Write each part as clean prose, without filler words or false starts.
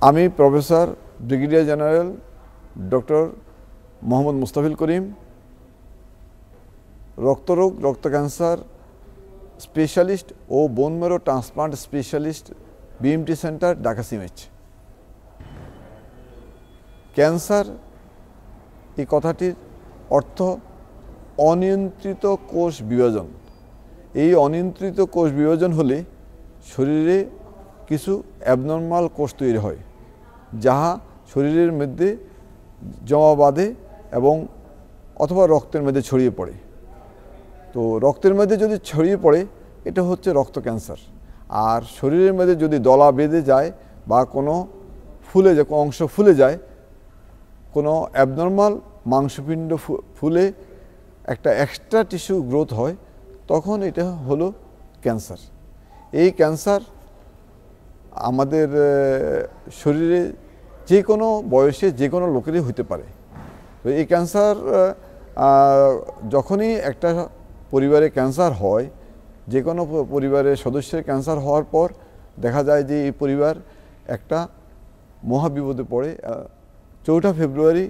আমি professor brigadier general doctor Mohammad Mustafil Karim, রক্তরোগ, রক্ত ক্যান্সার স্পেশালিস্ট ও bone marrow transplant specialist, BMT centre, Dhaka CMH. Cancer এই কথাটির অর্থ অনিয়ন্ত্রিত কোষ বিভাজন। এই অনিয়ন্ত্রিত কোষ বিভাজন হলে শরীরে কিছু অ্যাবনর্মাল কোষ তৈরি হয়, যাহা শরীরের মধ্যে জমা বাঁধে এবং অথবা রক্তের মধ্যে ছড়িয়ে পড়ে। তো রক্তের মধ্যে যদি ছড়িয়ে পড়ে এটা হচ্ছে রক্ত ক্যান্সার। আর শরীরের মধ্যে যদি দলা বেঁধে যায় বা কোনো ফুলে যায়, কোনো অংশ ফুলে যায়, কোনো অ্যাবনর্মাল মাংসপিণ্ড ফুলে একটা এক্সট্রা টিস্যু গ্রোথ হয়, তখন এটা হলো ক্যান্সার। এই ক্যান্সার আমাদের শরীরে যে কোনো বয়সে যে কোনো লোকেরই হতে পারে। তো এই ক্যান্সার যখনই একটা পরিবারে ক্যান্সার হয়, যে কোনো পরিবারের সদস্যের ক্যান্সার হওয়ার পর দেখা যায় যে এই পরিবার একটা মহাবিপদে পড়ে। 4 ফেব্রুয়ারি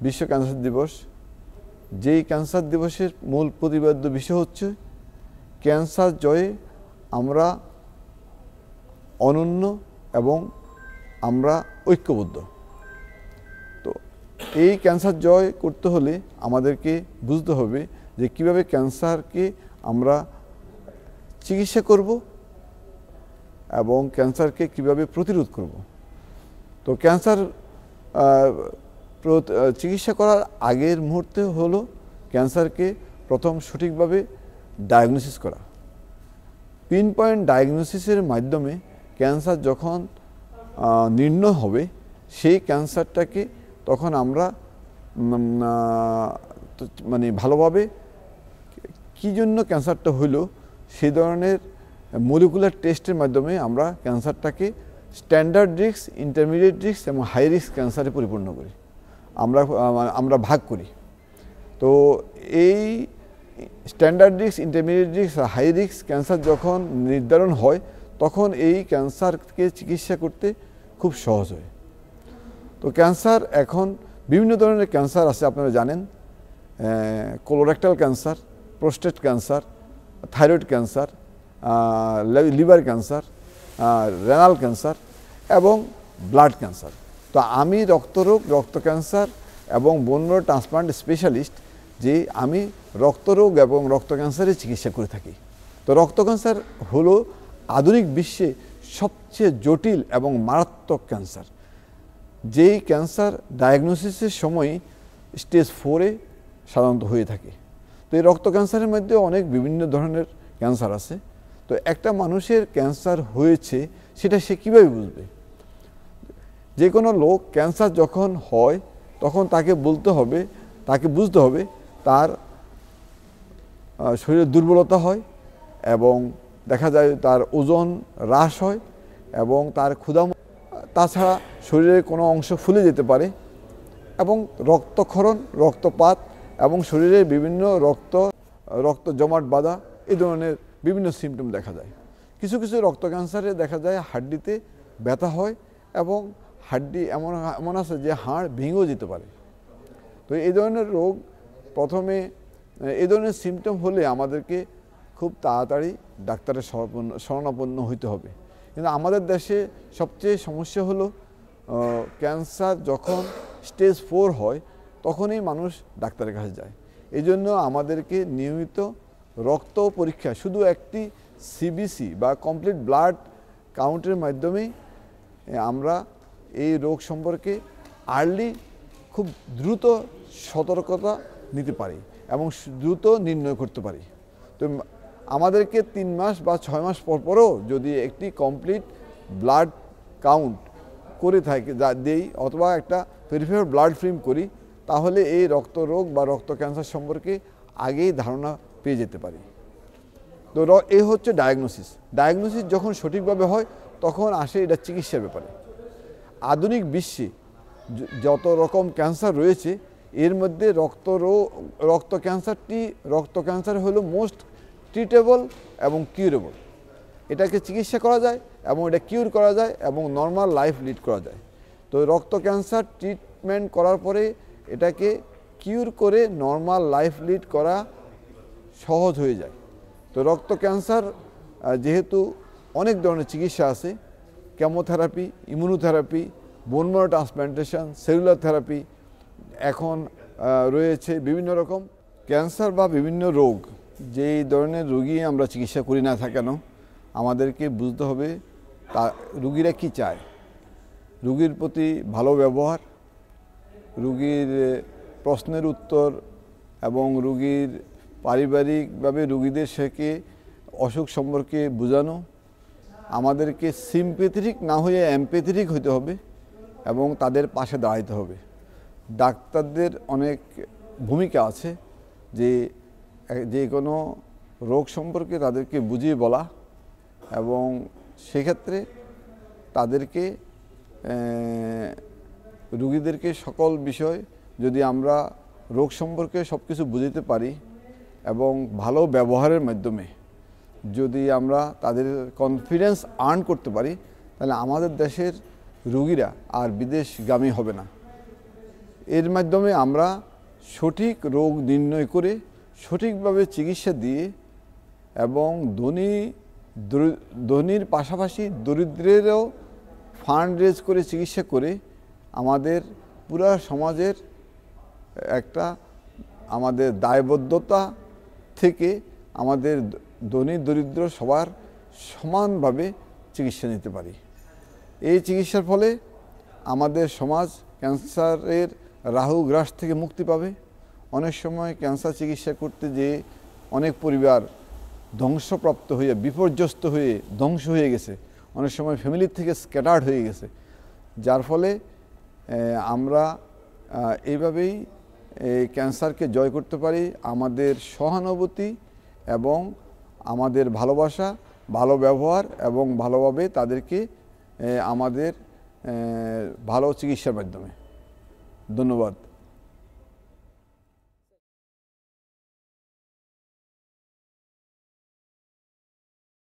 বিশ্ব ক্যান্সার দিবস। যেই ক্যান্সার দিবসের মূল প্রতিপাদ্য বিষয় হচ্ছে ক্যান্সার জয়ে আমরা অনন্য এবং আমরা ঐক্যবদ্ধ। তো এই ক্যান্সার জয় করতে হলে আমাদেরকে বুঝতে হবে যে কীভাবে ক্যান্সারকে আমরা চিকিৎসা করব এবং ক্যান্সারকে কিভাবে প্রতিরোধ করব। তো ক্যান্সার চিকিৎসা করার আগের মুহূর্তে হলো ক্যান্সারকে প্রথম সঠিকভাবে ডায়াগনোসিস করা। পিন পয়েন্ট ডায়াগনোসিসের মাধ্যমে ক্যান্সার যখন নির্ণয় হবে, সেই ক্যান্সারটাকে তখন আমরা মানে ভালোভাবে কী জন্য ক্যান্সারটা হইল সেই ধরনের মলিকুলার টেস্টের মাধ্যমে আমরা ক্যান্সারটাকে স্ট্যান্ডার্ড রিস্ক, ইন্টারমিডিয়েট রিস্ক এবং হাই রিস্ক ক্যান্সারে পরিপূর্ণ করি, আমরা ভাগ করি। তো এই standard risk, intermediate risk, high risk cancer যখন নির্ধারণ হয়, তখন এই ক্যান্সারকে চিকিৎসা করতে খুব সহজ হয়। তো ক্যান্সার এখন বিভিন্ন ধরনের ক্যান্সার আছে, আপনারা জানেন। Colorectal cancer, prostate cancer, thyroid cancer, liver cancer, renal cancer এবং ব্লাড ক্যান্সার। তো আমি রক্তরোগ, রক্ত ক্যান্সার এবং বোন ম্যারো ট্রান্সপ্লান্ট স্পেশালিস্ট, যে আমি রক্তরোগ এবং রক্ত ক্যান্সারের চিকিৎসা করে থাকি। তো রক্ত ক্যান্সার হলো আধুনিক বিশ্বে সবচেয়ে জটিল এবং মারাত্মক ক্যান্সার, যেই ক্যান্সার ডায়াগনোসিসের সময় স্টেজ 4-এ সাধারণত হয়ে থাকে। তো এই রক্ত ক্যান্সারের মধ্যে অনেক বিভিন্ন ধরনের ক্যান্সার আছে। তো একটা মানুষের ক্যান্সার হয়েছে সেটা সে কীভাবে বুঝবে? যে কোনো লোক ক্যান্সার যখন হয় তখন তাকে বুঝতে হবে তার শরীরে দুর্বলতা হয় এবং দেখা যায় তার ওজন হ্রাস হয় এবং তার ক্ষুধা, তাছাড়া শরীরের কোনো অংশ ফুলে যেতে পারে এবং রক্তক্ষরণ, রক্তপাত এবং শরীরে বিভিন্ন রক্ত জমাট বাঁধা, এই ধরনের বিভিন্ন সিমটম দেখা যায়। কিছু কিছু রক্ত ক্যান্সারে দেখা যায় হাড্ডিতে ব্যথা হয় এবং হাড্ডি এমন আছে যে হাড় ভেঙেও যেতে পারে। তো এই ধরনের রোগ প্রথমে, এই ধরনের সিমটম হলে আমাদেরকে খুব তাড়াতাড়ি ডাক্তারের শরণাপন্ন হইতে হবে। কিন্তু আমাদের দেশে সবচেয়ে সমস্যা হলো ক্যান্সার যখন স্টেজ 4 হয় তখনই মানুষ ডাক্তারের কাছে যায়। এই জন্য আমাদেরকে নিয়মিত রক্ত পরীক্ষা, শুধু একটি সিবিসি বা কমপ্লিট ব্লাড কাউন্টের মাধ্যমেই আমরা এই রোগ সম্পর্কে আর্লি খুব দ্রুত সতর্কতা নিতে পারি এবং দ্রুত নির্ণয় করতে পারি। তো আমাদেরকে 3 মাস বা 6 মাস পরও যদি একটি কমপ্লিট ব্লাড কাউন্ট করে থাকি দেই অথবা একটা পেরিফেরাল ব্লাড ফিল্ম করি, তাহলে এই রক্ত রোগ বা রক্ত ক্যান্সার সম্পর্কে আগেই ধারণা পেয়ে যেতে পারি। তো এই হচ্ছে ডায়াগনোসিস যখন সঠিকভাবে হয় তখন আসে এটা চিকিৎসার ব্যাপারে। আধুনিক বিশ্বে যত রকম ক্যান্সার রয়েছে এর মধ্যে রক্ত ক্যান্সার হলো মোস্ট ট্রিটেবল এবং কিউরেবল। এটাকে চিকিৎসা করা যায় এবং এটা কিউর করা যায় এবং নর্মাল লাইফ লিড করা যায়। তো রক্ত ক্যান্সার ট্রিটমেন্ট করার পরে এটাকে কিউর করে নর্মাল লাইফ লিড করা সহজ হয়ে যায়। তো রক্ত ক্যান্সার যেহেতু অনেক ধরনের চিকিৎসা আছে, chemotherapy, immunotherapy, bone marrow transplantation, cellular therapy, এখন রয়েছে বিভিন্ন রকম ক্যান্সার বা বিভিন্ন রোগ। যেই ধরনের রোগী আমরা চিকিৎসা করি না কেন, আমাদেরকে বুঝতে হবে তা রুগীরা কী চায়। রুগীর প্রতি ভালো ব্যবহার, রুগীর প্রশ্নের উত্তর এবং রুগীর পারিবারিকভাবে রুগীদের সাথে অসুখ সম্পর্কে বোঝানো, আমাদেরকে সিম্প্যাথেটিক না হয়ে এমপ্যাথেটিক হতে হবে এবং তাদের পাশে দাঁড়াইতে হবে। ডাক্তারদের অনেক ভূমিকা আছে যে কোনো রোগ সম্পর্কে তাদেরকে বুঝিয়ে বলা এবং সেক্ষেত্রে তাদেরকে রুগীদেরকে সকল বিষয় যদি আমরা রোগ সম্পর্কে সব কিছু বুঝতে পারি এবং ভালো ব্যবহারের মাধ্যমে যদি আমরা তাদের কনফিডেন্স আর্ন করতে পারি, তাহলে আমাদের দেশের রুগীরা আর বিদেশগামী হবে না। এর মাধ্যমে আমরা সঠিক রোগ নির্ণয় করে সঠিকভাবে চিকিৎসা দিয়ে এবং ধনীর পাশাপাশি দরিদ্রেরও ফান্ড রেজ করে চিকিৎসা করে আমাদের পুরা সমাজের একটা আমাদের দায়বদ্ধতা থেকে আমাদের ধনী দরিদ্র সবার সমানভাবে চিকিৎসা নিতে পারি। এই চিকিৎসার ফলে আমাদের সমাজ ক্যান্সারের রাহু গ্রাস থেকে মুক্তি পাবে। অনেক সময় ক্যান্সার চিকিৎসা করতে যেয়ে অনেক পরিবার ধ্বংসপ্রাপ্ত হয়ে বিপর্যস্ত হয়ে ধ্বংস হয়ে গেছে, অনেক সময় ফ্যামিলির থেকে স্ক্যাটার্ড হয়ে গেছে। যার ফলে আমরা এইভাবেই ক্যান্সারকে জয় করতে পারি আমাদের সহানুভূতি এবং আমাদের ভালোবাসা, ভালো ব্যবহার এবং ভালোভাবে তাদেরকে আমাদের ভালো চিকিৎসার মাধ্যমে। ধন্যবাদ।